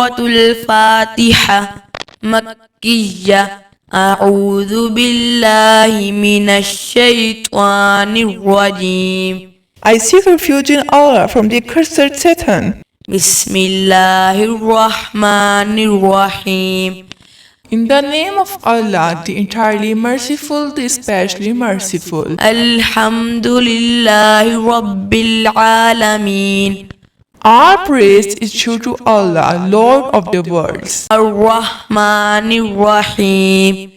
Suratul Fatiha Makkiyah. A'udhu billahi minash shaitanir rajim. I seek refuge in Allah from the accursed Satan. Bismillahirrahmanirrahim. In the name of Allah, the entirely merciful, the especially merciful. Alhamdulillahi Rabbil Alameen. Our praise is due to Allah, Lord of the worlds. Ar-Rahmanir Rahim.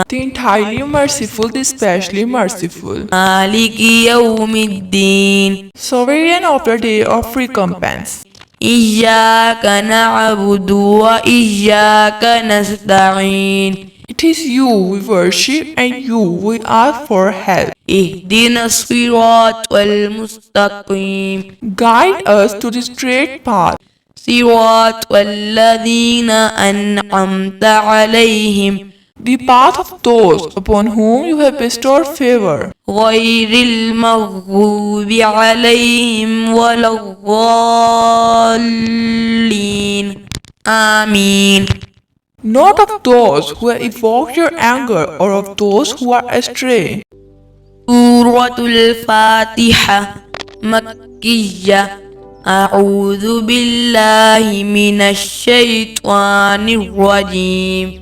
The entirely merciful, the especially merciful. Maliki Yawmiddin. Sovereign of the day of recompense. Iyyaka na'budu wa iyyaka nasta'in. It is you we worship and you we ask for help. Ihdinas siratal mustaqim. Guide us to the straight path. Siratal ladhina an'amta alayhim. The path of those upon whom you have bestowed favor. Ghayril maghdubi alayhim waladdallin. Ameen. Not of those who have evoked your anger or of those who are astray. Suratul Fatiha Makkiyah. A'udhu billahi minash shaitanir rajim.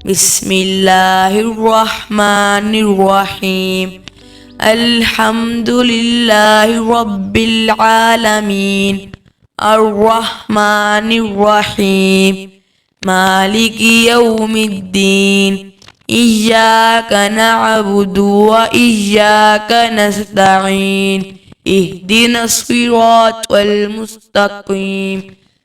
Bismillahirrahmanirrahim. Alhamdulillahi Rabbil Alameen. Ar-Rahmanir Rahim. Maliki Yawmiddin. Iyyaka na'budu wa iyyaka nasta'in. Ihdinas siratal mustaqim.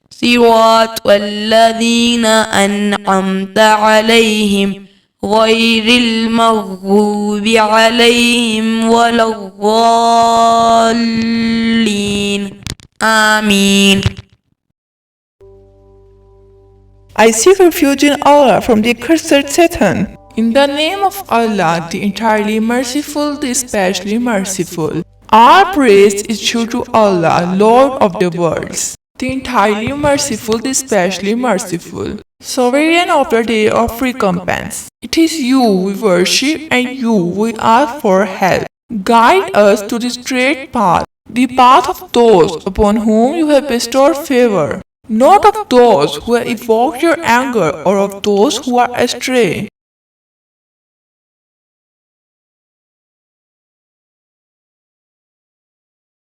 Siratal ladhina an'amta alayhim. Ghayril maghdubi alayhim waladdallin. Ameen. I seek refuge in Allah from the accursed Satan. In the name of Allah, the entirely merciful, the especially merciful. Our praise is due to Allah, Lord of the worlds. The entirely merciful, the especially merciful. Sovereign of the day of recompense. It is you we worship and you we ask for help. Guide us to the straight path, the path of those upon whom you have bestowed favor. Not of those who have evoked your anger or of those who are astray.